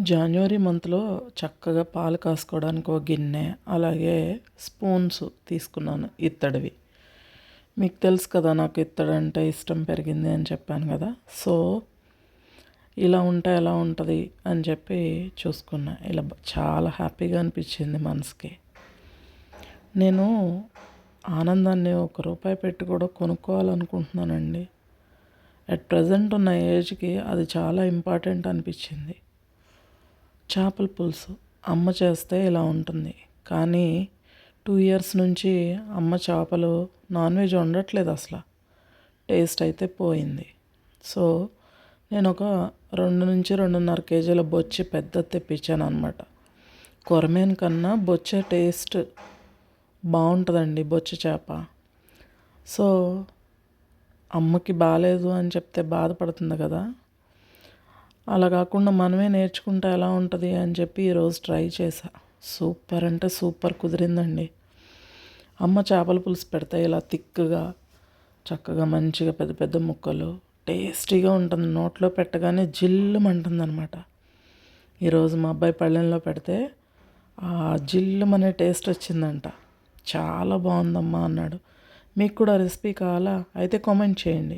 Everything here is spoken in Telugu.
జాన్యువరి మంత్లో చక్కగా పాలు కాసుకోవడానికి ఒక గిన్నె, అలాగే స్పూన్స్ తీసుకున్నాను ఇత్తడివి. మీకు తెలుసు కదా, నాకు ఇత్తడంటే ఇష్టం పెరిగింది అని చెప్పాను కదా. సో ఇలా ఉంటే ఎలా ఉంటుంది అని చెప్పి చూసుకున్నా. ఇలా చాలా హ్యాపీగా అనిపించింది మనసుకి. నేను ఆనందాన్ని ₹1 పెట్టి కూడా కొనుక్కోవాలనుకుంటున్నానండి. అట్ ప్రజెంట్ ఉన్న ఏజ్కి అది చాలా ఇంపార్టెంట్ అనిపించింది. చేపల పులుసు అమ్మ చేస్తే ఇలా ఉంటుంది, కానీ 2 ఇయర్స్ నుంచి అమ్మ చేపలు నాన్ వెజ్ వండట్లేదు అసలు. టేస్ట్ అయితే పోయింది. సో నేను ఒక 2-2.5 కేజీల బొచ్చె పెద్దది తెప్పించాను అనమాట. కొరమేను కన్నా బొచ్చె టేస్ట్ బాగుంటుందండి, బొచ్చె చేప. సో అమ్మకి బాగాలేదు అని చెప్తే బాధపడుతుంది కదా, అలా కాకుండా మనమే నేర్చుకుంటే ఎలా ఉంటుంది అని చెప్పి ఈరోజు ట్రై చేశా. సూపర్ అంటే సూపర్ కుదిరిందండి. అమ్మ చేపల పులుసు పెడితే ఇలా థిక్గా చక్కగా మంచిగా పెద్ద పెద్ద ముక్కలు టేస్టీగా ఉంటుంది. నోట్లో పెట్టగానే జిల్లుమంటుంది అనమాట. ఈరోజు మా అబ్బాయి పళ్ళెంలో పెడితే ఆ జిల్లుమనే టేస్ట్ వచ్చిందంట. చాలా బాగుందమ్మా అన్నాడు. మీకు కూడా రెసిపీ కావాలా అయితే కామెంట్ చేయండి.